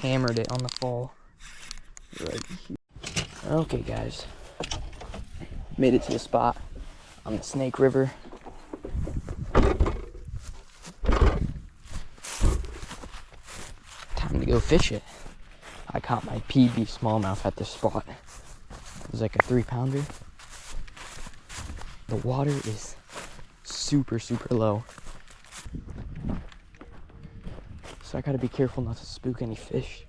hammered it on the fall. Right here. Okay, guys. Made it to the spot on the Snake River. Time to go fish it. I caught my PB smallmouth at this spot. It was like a 3-pounder. The water is super, super low. So I gotta be careful not to spook any fish.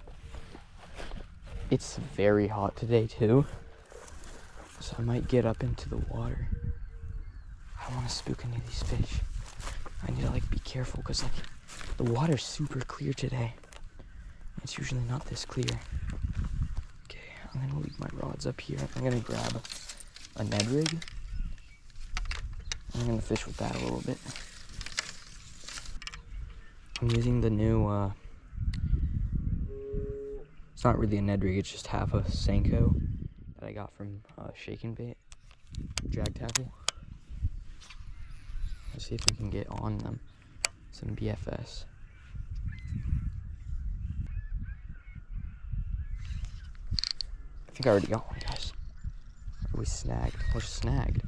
It's very hot today too. So I might get up into the water. I don't want to spook any of these fish. I need to like be careful because like the water's super clear today. It's usually not this clear. Okay, I'm gonna leave my rods up here. I'm gonna grab a Ned rig. I'm gonna fish with that a little bit. I'm using the new, it's not really a Ned rig, it's just half a Senko that I got from Shake and Bait, drag tackle. Let's see if we can get on them, some BFS. I think I already got one, guys. We snagged, we're snagged.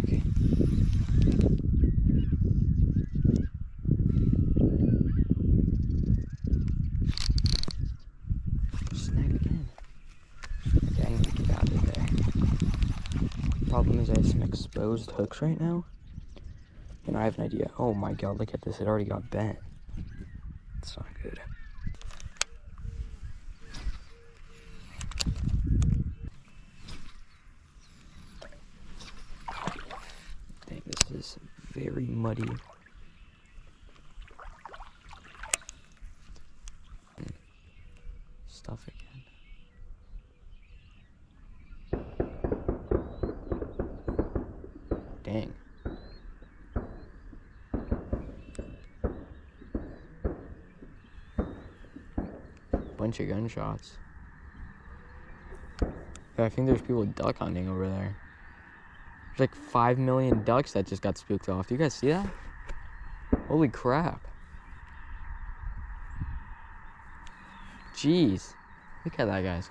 Okay. Snagged again. Okay, I need to get out of there. Problem is I have some exposed hooks right now. And I have an idea. Oh my god, look at this. It already got bent. It's not good. Dang, this is very muddy. Stuff again. Dang. Bunch of gunshots. Yeah, I think there's people duck hunting over there. There's like 5 million ducks that just got spooked off. Do you guys see that? Holy crap. Jeez. Look at that, guys.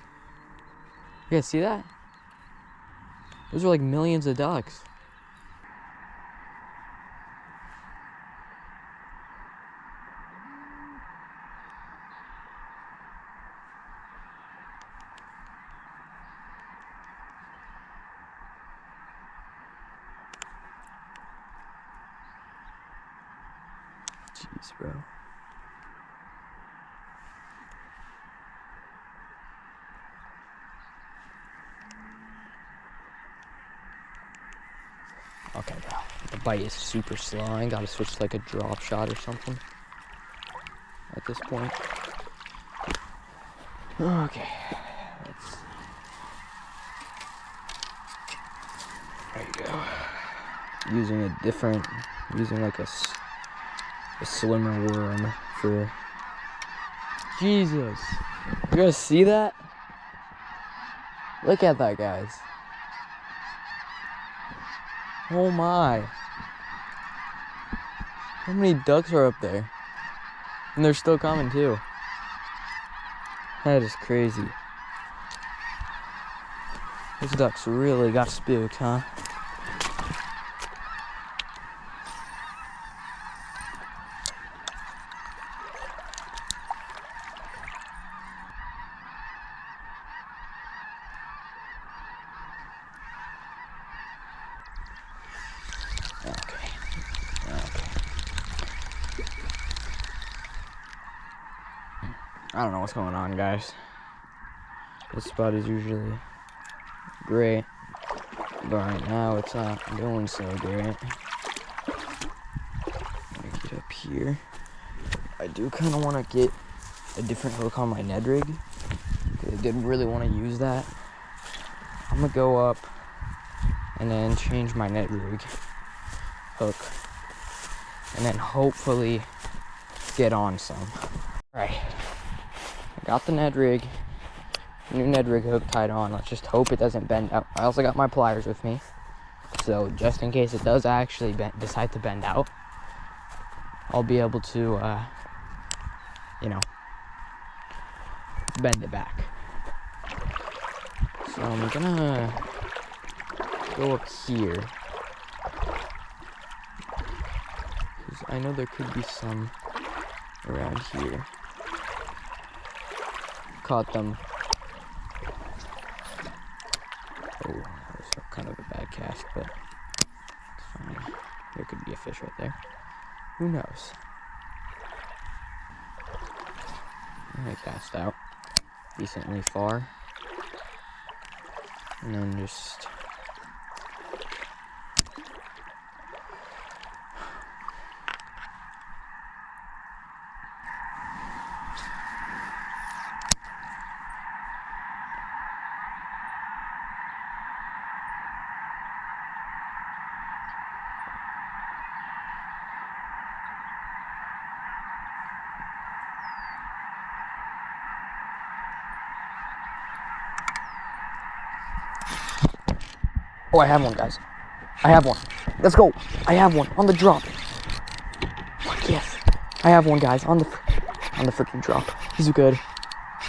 You guys see that? Those are like millions of ducks. Jeez, bro. Okay, bro. The bite is super slow. I gotta switch to like a drop shot or something at this point. Okay. Let's see. There you go. Using like a swimmer worm for... Jesus. You guys see that? Look at that, guys. Oh my. How many ducks are up there? And they're still coming too. That is crazy. Those ducks really got spooked, huh? Okay. I don't know what's going on, guys. This spot is usually great, but right now it's not going so great. Let me get up here. I do kind of want to get a different hook on my Ned rig. I did really want to use that. I'm gonna go up and then change my Ned rig hook, and then hopefully get on some. Alright, I got the Ned rig, new Ned rig hook tied on. Let's just hope it doesn't bend out. I also got my pliers with me, so just in case it does actually decide to bend out, I'll be able to, bend it back. So I'm gonna go up here. Because I know there could be some around here. Caught them. Oh, that was kind of a bad cast, but it's fine. There could be a fish right there. Who knows? I cast out decently far. And then just oh, I have one, guys. I have one. Let's go. I have one on the drop. Fuck yes. I have one, guys, on the freaking drop. He's good.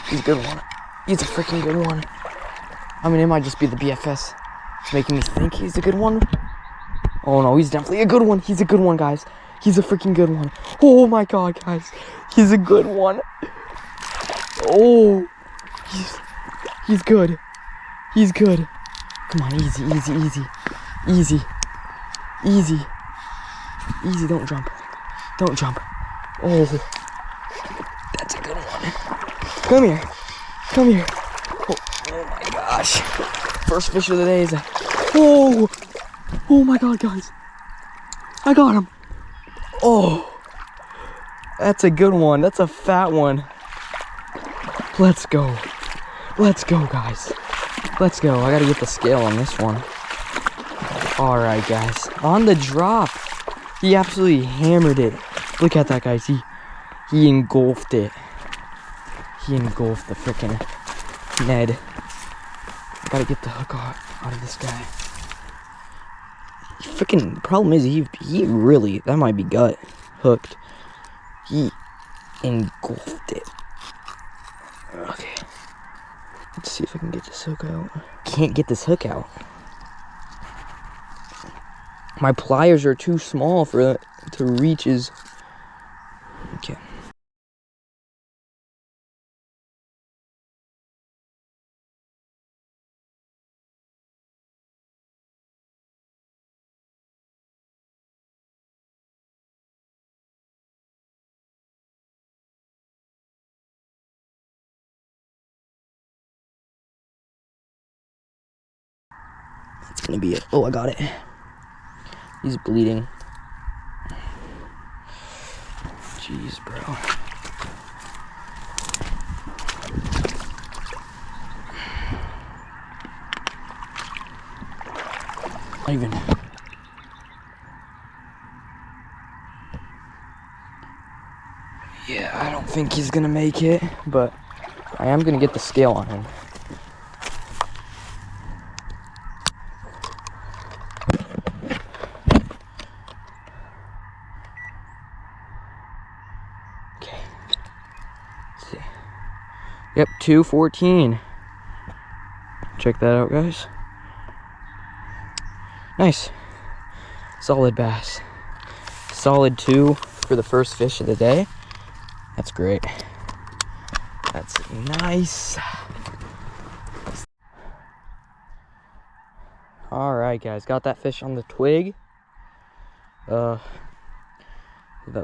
He's a good one. He's a freaking good one. I mean, it might just be the BFS. It's making me think he's a good one. Oh no, he's definitely a good one. He's a good one, guys. He's a freaking good one. Oh my god, guys. He's a good one. Oh. He's good. He's good. Come on, easy, easy, easy. Easy. Easy. Easy, don't jump. Don't jump. Oh. That's a good one. Come here. Come here. Oh my gosh. First fish of the day is a... Oh. Oh my god, guys. I got him. Oh. That's a good one. That's a fat one. Let's go. Let's go, guys. Let's go. I gotta get the scale on this one. Alright, guys. On the drop. He absolutely hammered it. Look at that, guys. He engulfed it. He engulfed the frickin' Ned. I gotta get the hook out of this guy. Frickin' problem is he really, that might be gut hooked. He engulfed it. Okay. Let's see if I can get this hook out. Can't get this hook out. My pliers are too small for it to reach his... Okay. That's gonna be it. Oh, I got it. He's bleeding. Jeez, bro. Not even. Yeah, I don't think he's gonna make it, but I am gonna get the scale on him. Yep, 214. Check that out, guys. Nice. Solid bass. Solid 2 for the first fish of the day. That's great. That's nice. Alright, guys. Got that fish on the twig. That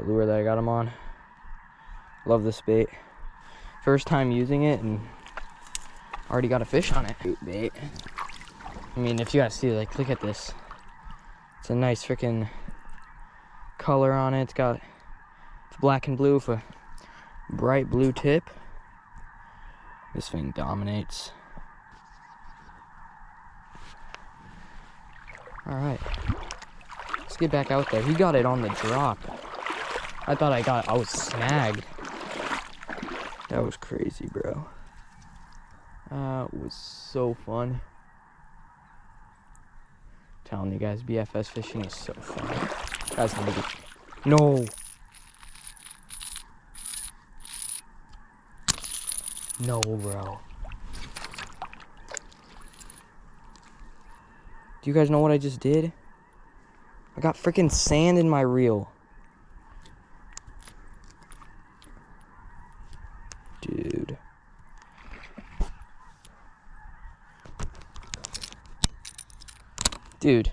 lure that I got him on. Love this bait. First time using it and already got a fish on it. Bait. I mean, if you guys see, like, look at this. It's a nice freaking color on it. It's black and blue with a bright blue tip. This thing dominates. All right, let's get back out there. He got it on the drop. I thought I was snagged. That was crazy, bro. It was so fun. Telling you guys, BFS fishing is so fun. That's gonna be... No! No, bro. Do you guys know what I just did? I got freaking sand in my reel. Dude. Dude.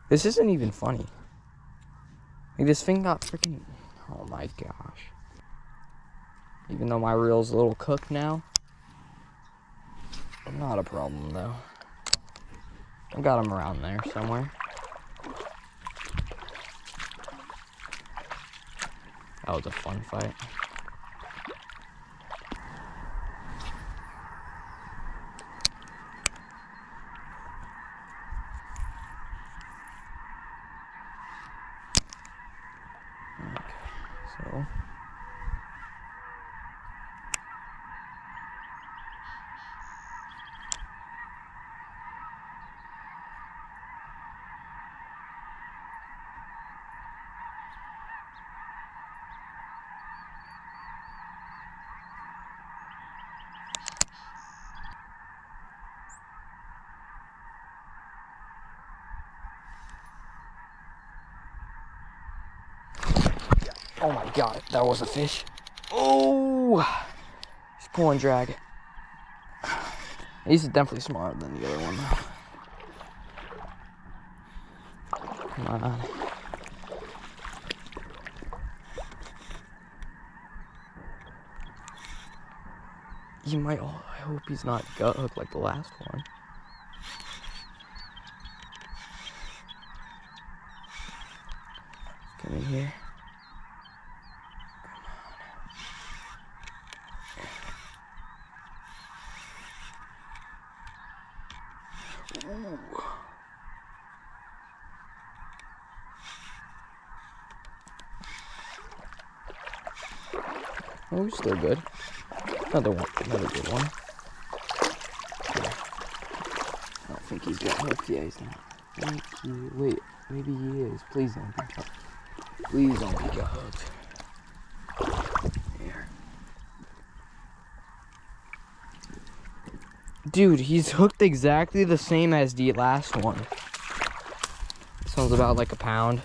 This isn't even funny. Like, this thing got freaking... Oh my gosh. Even though my reel's a little cooked now. Not a problem, though. I got him around there somewhere. That was a fun fight. Okay, so... Oh my god, that was a fish. Oh! He's pulling drag. He's definitely smaller than the other one. Come on. He might, oh, I hope he's not gut hooked like the last one. Come in here. Ooh. Oh, he's still good. Another one, another good one. I don't think he's got hooked. Yeah, he's not. Thank you. Wait, maybe he is. Please don't be hooked. Please don't be got hooked. Here. Dude, he's hooked exactly the same as the last one. This one's about like a pound.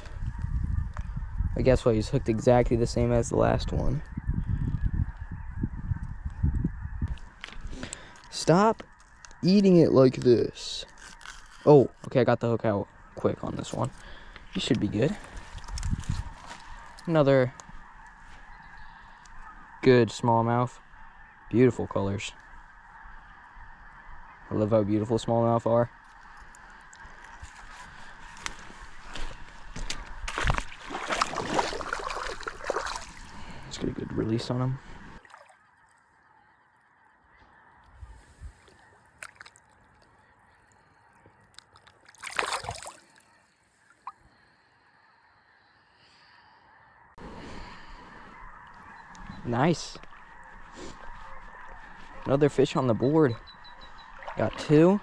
But guess what? He's hooked exactly the same as the last one. Stop eating it like this. Oh, okay, I got the hook out quick on this one. He should be good. Another good smallmouth. Beautiful colors. I love how beautiful smallmouth are. Let's get a good release on him. Nice. Another fish on the board. Got two.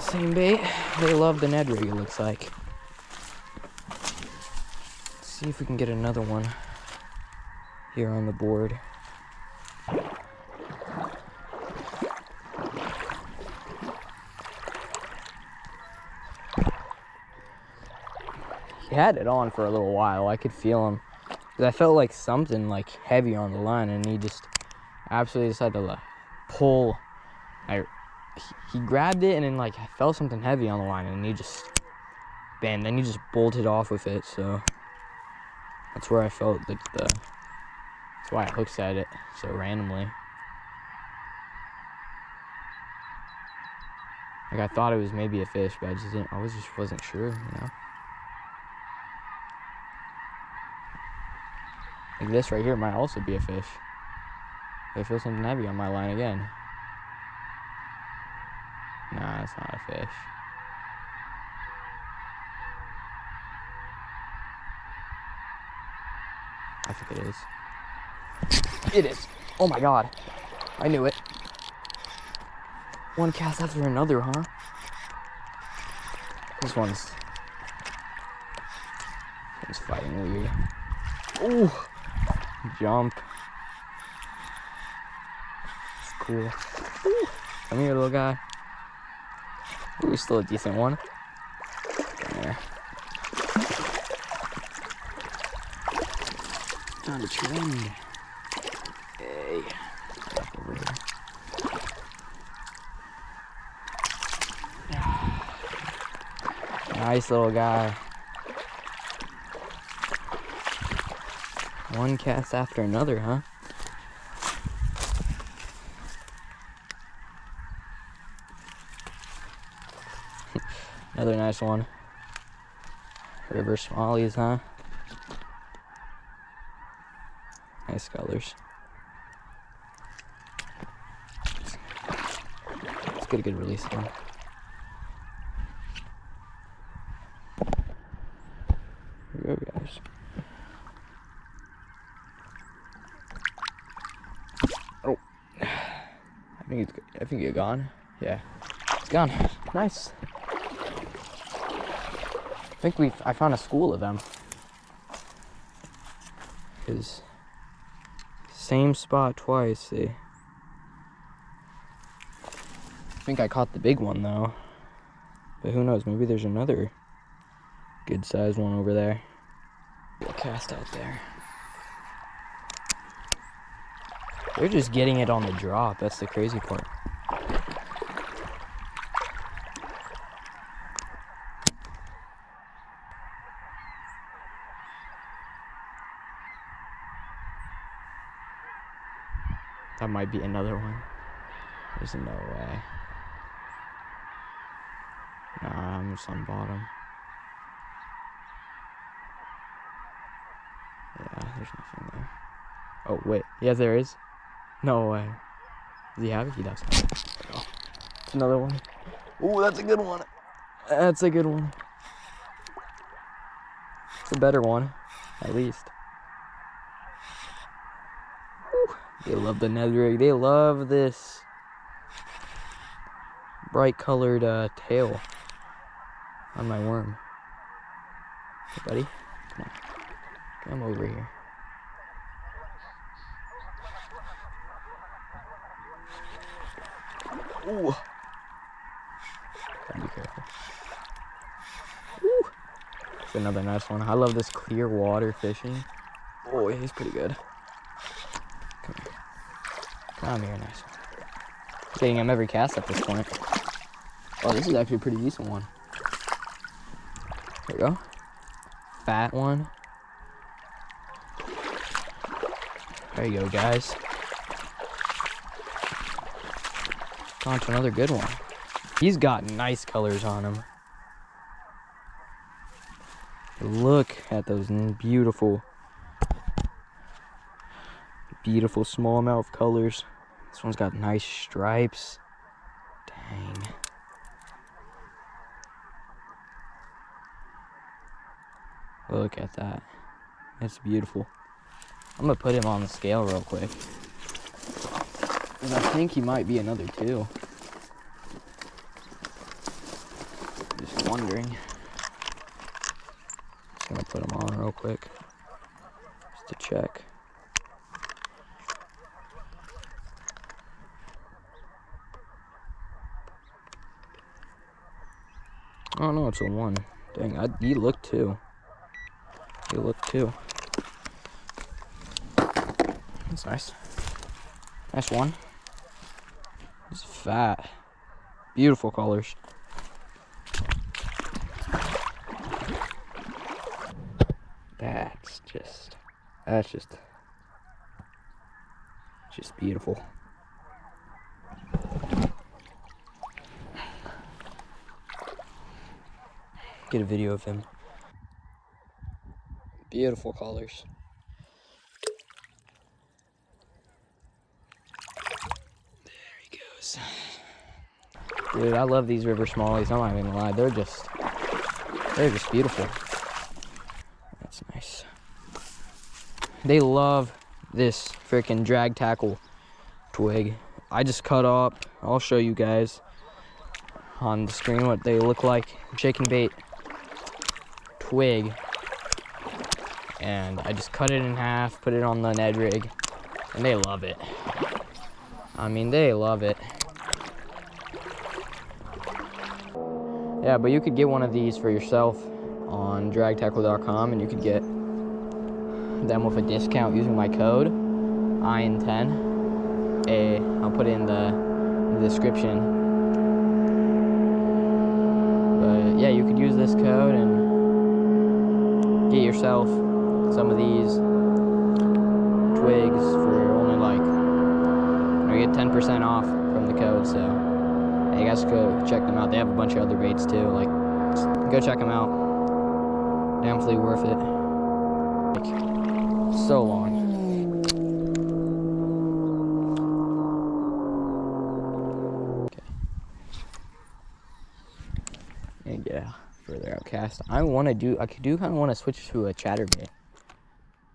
Same bait. They love the Ned rig, it looks like. Let's see if we can get another one here on the board. He had it on for a little while. I could feel him. Because I felt like something like heavy on the line, and he just absolutely decided to like pull. He grabbed it, and then like I felt something heavy on the line, and he just, bam, then he just bolted off with it. So that's where I felt like that's why I hooked at it so randomly. Like I thought it was maybe a fish, but I just wasn't sure, you know. Like this right here might also be a fish. I feel something heavy on my line again. Nah, it's not a fish. I think it is. It is. Oh my god. I knew it. One cast after another, huh? This one's fighting weird. Ooh. Jump. It's cool. Ooh. Come here, little guy. Ooh, still a decent one. Come there. Time to trend. Hey. Over here. Nice little guy. One cast after another, huh? Another nice one. River smallies, huh? Nice colors. Let's get a good release here. Here we go, guys. Oh, I think you're gone. Yeah, it's gone. Nice. I think I found a school of them. Cause same spot twice. See. I think I caught the big one though, but who knows? Maybe there's another good sized one over there. We'll cast out there. They're just getting it on the drop. That's the crazy part. That might be another one. There's no way. Nah, I'm just on bottom. Yeah, there's nothing there. Oh, wait. Yes, there is. No way. Does he have it? He does. There we go. It's another one. Ooh, that's a good one. That's a good one. It's a better one, at least. Whew. They love the nether. They love this bright colored tail on my worm. Hey, buddy. Come on. Come over here. Ooh. Be careful. Ooh. It's another nice one. I love this clear water fishing. Oh, he's pretty good. Come here. Come here, nice one. Getting him every cast at this point. Oh, this is actually a pretty decent one. There we go. Fat one. There you go, guys. On to another good one. He's got nice colors on him. Look at those beautiful, beautiful smallmouth colors. This one's got nice stripes. Dang. Look at that. It's beautiful. I'm gonna put him on the scale real quick. And I think he might be another 2. Just wondering. Just gonna put him on real quick. Just to check. Oh no, it's a 1. Dang, he looked 2. He looked 2. That's nice. Nice one. He's fat. Beautiful colors. That's just beautiful. Get a video of him. Beautiful colors. There he goes. Dude, I love these river smallies. I'm not even gonna lie. They're just beautiful. That's nice. They love this freaking drag tackle twig. I just cut up. I'll show you guys on the screen what they look like. Chicken bait twig. and I just cut it in half, put it on the Ned rig, and they love it. I mean, they love it. Yeah, but you could get one of these for yourself on dragtackle.com, and you could get them with a discount using my code IN10. I'll put it in the description. But yeah, you could use this code and get yourself some of these twigs for only like, you get 10% off from the code. So yeah, you guys go check them out. They have a bunch of other baits too. Like, go check them out. Definitely worth it. Like, so long. And yeah, further out cast. I do kind of want to switch to a chatterbait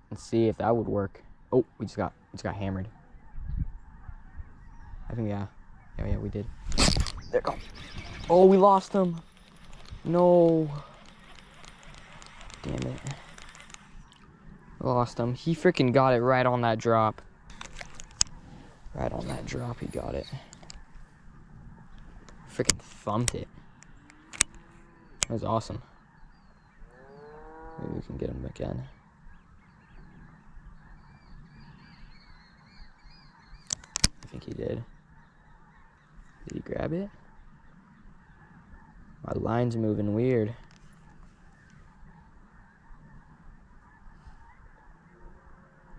and see if that would work. Oh, we just got hammered. I think yeah, we did. There go. Oh, we lost him. No. Damn it. Lost him. He freaking got it right on that drop. Right on that drop, he got it. Freaking thumped it. That was awesome. Maybe we can get him again. I think he did. Did he grab it? My line's moving weird.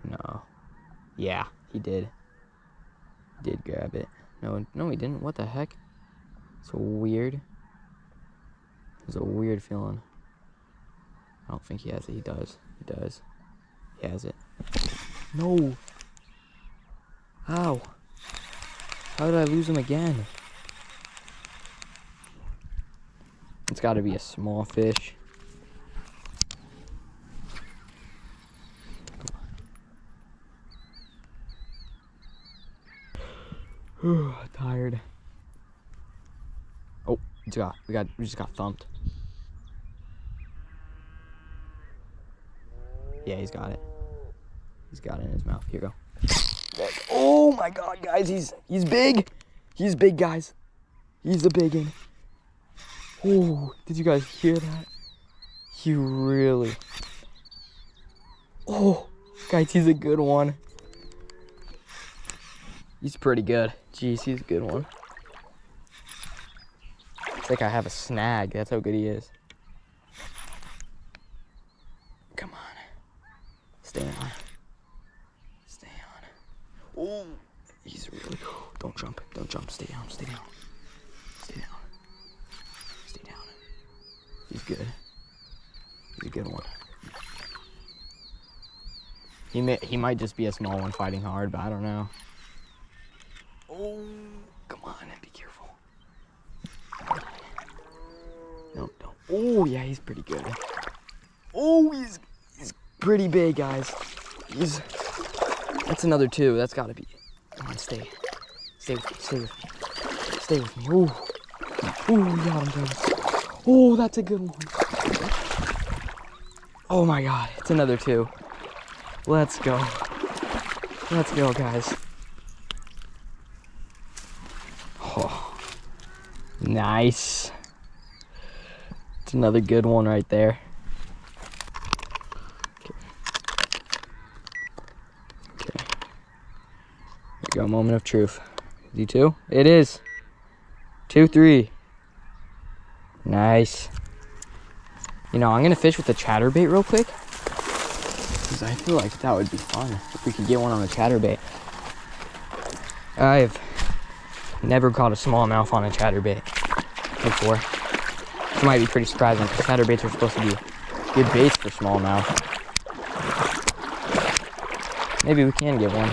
No. Yeah, he did. He did grab it. No, he didn't. What the heck? So weird. It's a weird feeling. I don't think he has it. He does. He does. He has it. No. How? How did I lose him again? It's got to be a small fish. Tired. Oh, we just got thumped. Yeah, he's got it. He's got it in his mouth. Here you go. Oh my God, guys, he's big. He's big, guys. He's a big one. Oh, did you guys hear that? He really. Oh, guys, he's a good one. He's pretty good. Jeez, he's a good one. It's like I have a snag. That's how good he is. Come on. Stay on. Stay on. Oh, he's really. Don't jump. Don't jump. Stay down. Stay down. Stay down. Stay down. He's good. He's a good one. He might just be a small one fighting hard, but I don't know. Oh, come on, be careful. No. Oh, yeah, he's pretty good. Oh, he's pretty big, guys. That's another 2. That's gotta be. Come on, stay with me. Stay with me. Oh, we got him, guys. Oh, that's a good one. Oh my God, it's another 2. Let's go. Let's go, guys. Oh, nice. It's another good one right there. Okay. There we go, moment of truth. Is he 2? It is. 2, 3. Nice. You know, I'm gonna fish with the chatterbait real quick, because I feel like that would be fun if we could get one on the chatterbait. I've never caught a smallmouth on a chatterbait before. It might be pretty surprising because chatterbaits are supposed to be good baits for smallmouth. Maybe we can get one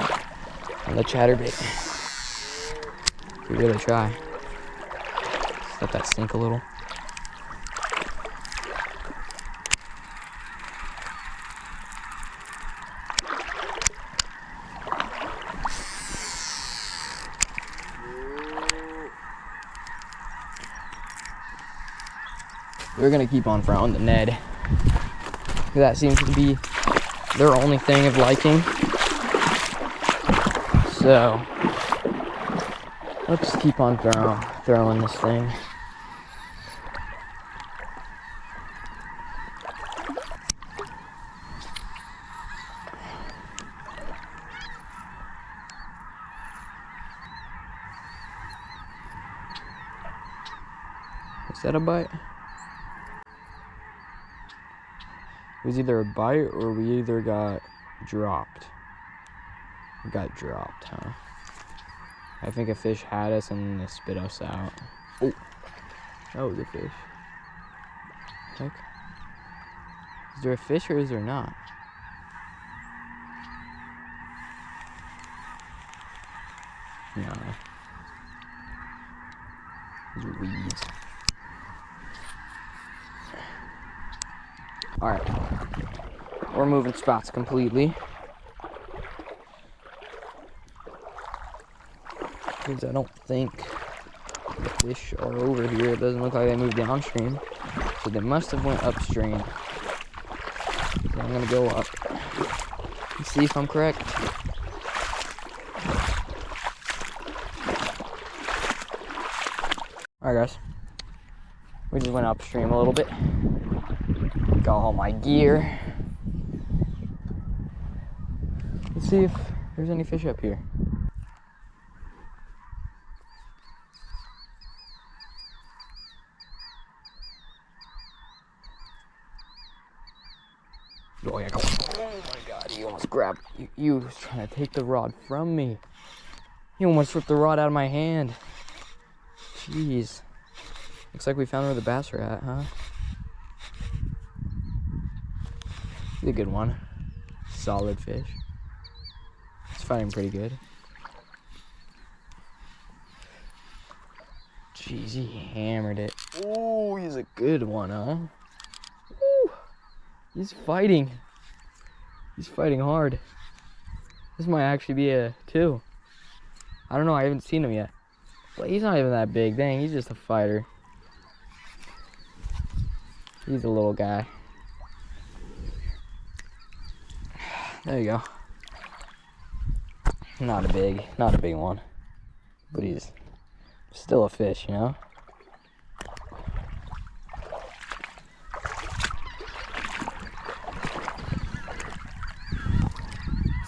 on the chatterbait. If we really try. Just let that sink a little. We're gonna keep on throwing the Ned. That seems to be their only thing of liking. So let's just keep on throwing this thing. Is that a bite? It was either a bite or we either got dropped. We got dropped, huh? I think a fish had us and they spit us out. Oh, that was a fish. Heck. Is there a fish or is there not? No. These are weeds. Alright. We're moving spots completely. Because I don't think the fish are over here. It doesn't look like they moved downstream. So they must have went upstream. So I'm gonna go up and see if I'm correct. Alright guys. We just went upstream a little bit. Got all my gear. Let's see if there's any fish up here. Oh yeah, go. Oh my god, he almost grabbed, you was trying to take the rod from me. He almost ripped the rod out of my hand. Jeez. Looks like we found where the bass are at, huh? He's a good one. Solid fish. He's fighting pretty good. Jeez, he hammered it. Oh, he's a good one, huh? Woo. He's fighting. He's fighting hard. This might actually be a 2. I don't know, I haven't seen him yet. But he's not even that big. Dang, he's just a fighter. He's a little guy. There you go. Not a big one. But he's still a fish, you know?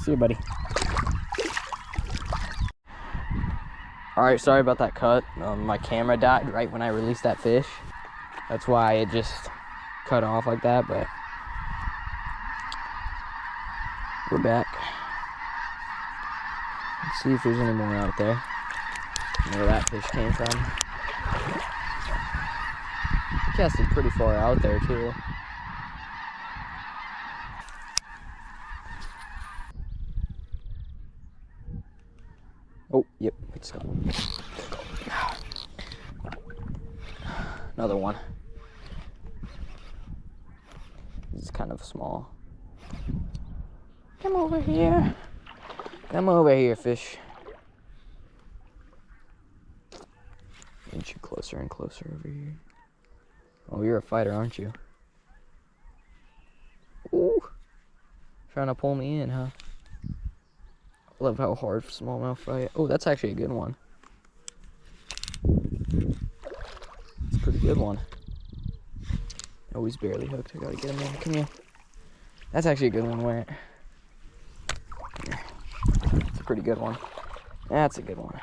See you, buddy. Alright, sorry about that cut. My camera died right when I released that fish. That's why it just cut off like that, but we're back. Let's see if there's any more out there. Where that fish came from. He casted pretty far out there too. Oh, yep, it's gone. Another one. It's kind of small. Come over here. Come over here, fish. Inch you closer and closer over here. Oh, you're a fighter, aren't you? Ooh. Trying to pull me in, huh? I love how hard smallmouth fight. Oh, that's actually a good one. It's a pretty good one. Oh, he's barely hooked. I gotta get him in. Come here. That's actually a good one. Where? Here. It's a pretty good one. That's a good one.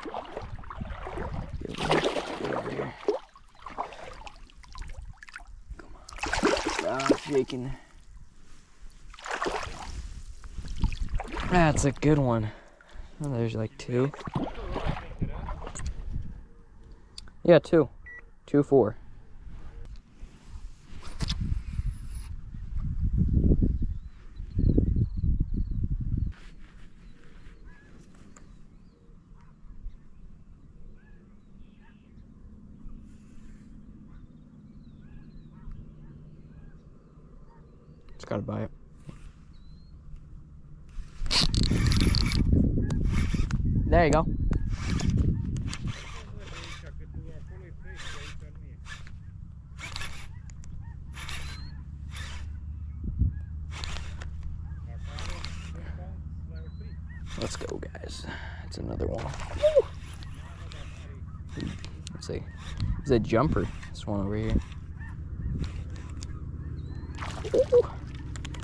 Get over here. Come on. Stop shaking. That's a good one. Oh, there's like 2. Yeah, 2. 2, 4. Just gotta buy it. There you go. Let's go, guys. It's another one. Let's see. It's a jumper. This one over here. Ooh,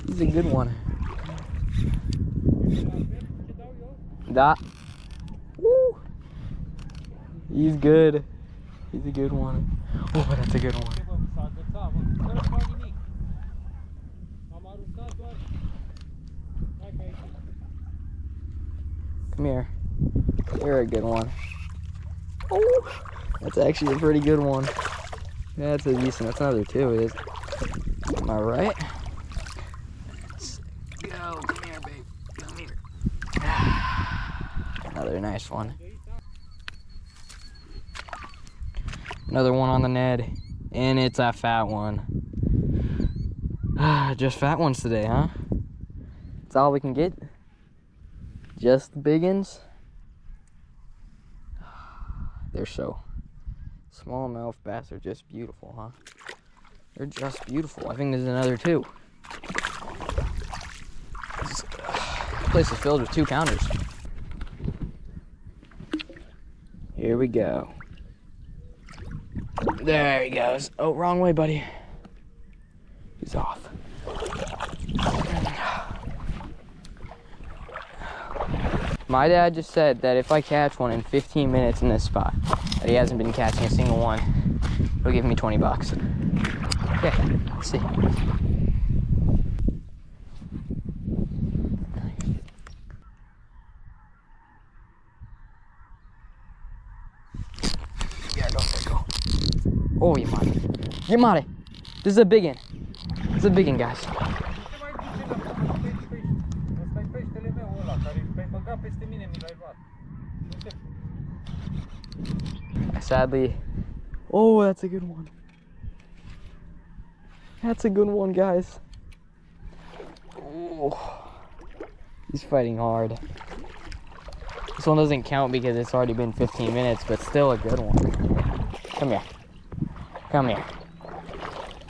he's a good one. That. Woo. He's good. He's a good one. Oh, that's a good one. Come here. You're a good one. Oh, that's actually a pretty good one. That's a decent. That's another two. It is. Am I right? Let's go. Come here, babe. Come here. Another nice one. Another one on the Ned. And it's a fat one. Just fat ones today, huh? That's all we can get? Just the big ones? They're so... Smallmouth bass are just beautiful, huh? They're just beautiful. I think there's another two. This place is filled with 2-pounders. Here we go. There he goes. Oh, wrong way, buddy. He's off. My dad just said that if I catch one in 15 minutes in this spot, that he hasn't been catching a single one, he'll give me 20 bucks. Okay, let's see. Yeah, go for it, go. Oh, you mare. You mare. This is a big one. This is a big one, guys. Sadly, oh, that's a good one. That's a good one, guys. Oh, he's fighting hard. This one doesn't count because it's already been 15 minutes, but still a good one. Come here. Come here.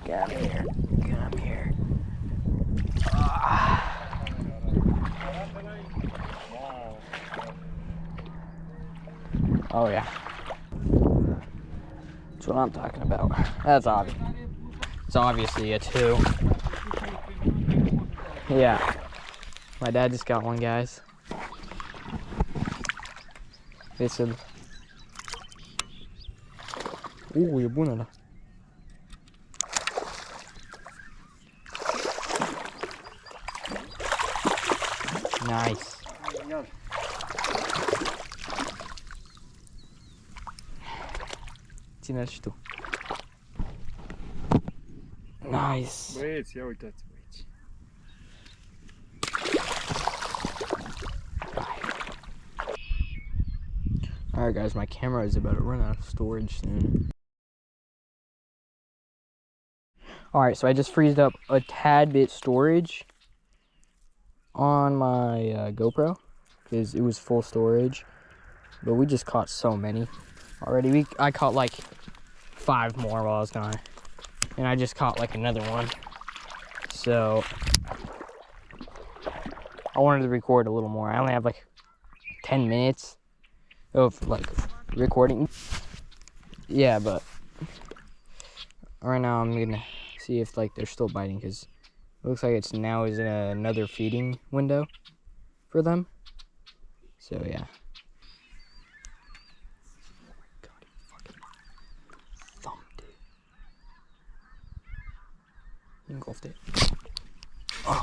Come here. Come here. Ah. Oh, yeah. That's what I'm talking about. That's obvious. It's obviously a 2. Yeah. My dad just got one, guys. Listen. Ooh, you're bună. Nice. Ține-l și tu. Nice. Băieți, ia uitați aici. Alright guys, my camera is about to run out of storage soon. Alright, so I just freezed up a tad bit storage on my GoPro because it was full storage, but we just caught so many already. I caught like 5 more while I was gone, and I just caught like another one, so I wanted to record a little more. I only have like 10 minutes of like recording, yeah, but right now I'm gonna see if like they're still biting, because it looks like it's now is in another feeding window for them, so yeah. God, he fucking thumped it. He engulfed it. Oh.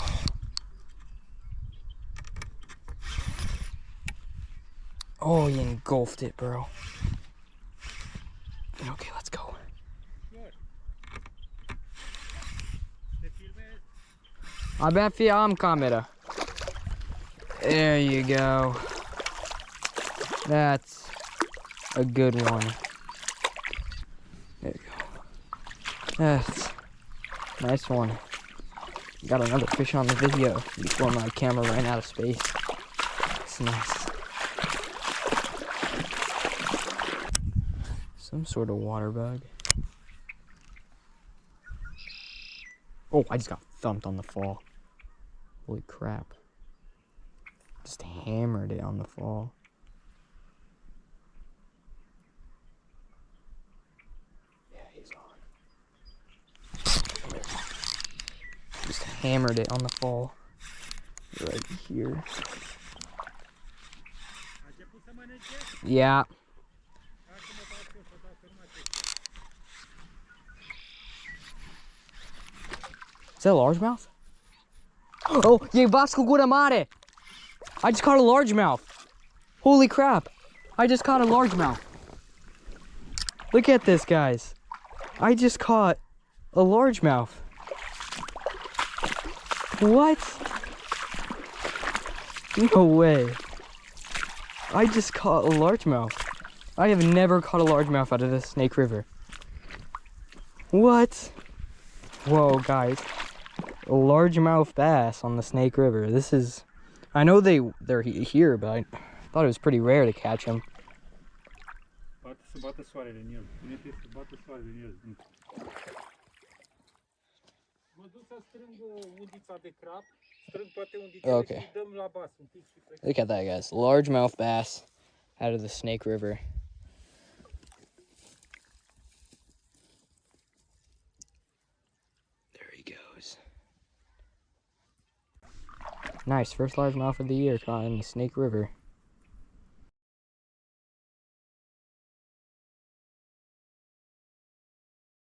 Oh, you engulfed it, bro. Okay, let's go. Abia am camera. There you go. That's a good one. There you go. That's a nice one. Got another fish on the video before my camera ran out of space. It's nice. Some sort of water bug. Oh, I just got thumped on the fall. Holy crap. Just hammered it on the fall. Yeah, he's on. Just hammered it on the fall. Right here. Yeah. Is that a largemouth? Oh, jebasku gura mare! I just caught a largemouth. Holy crap. I just caught a largemouth. Look at this, guys. I just caught a largemouth. What? No way. I just caught a largemouth. I have never caught a largemouth out of the Snake River. What? Whoa, guys. A largemouth bass on the Snake River. This is... I know they're here, but I thought it was pretty rare to catch them. Okay. Look at that, guys. Largemouth bass out of the Snake River. There he goes. Nice, first largemouth of the year caught in the Snake River.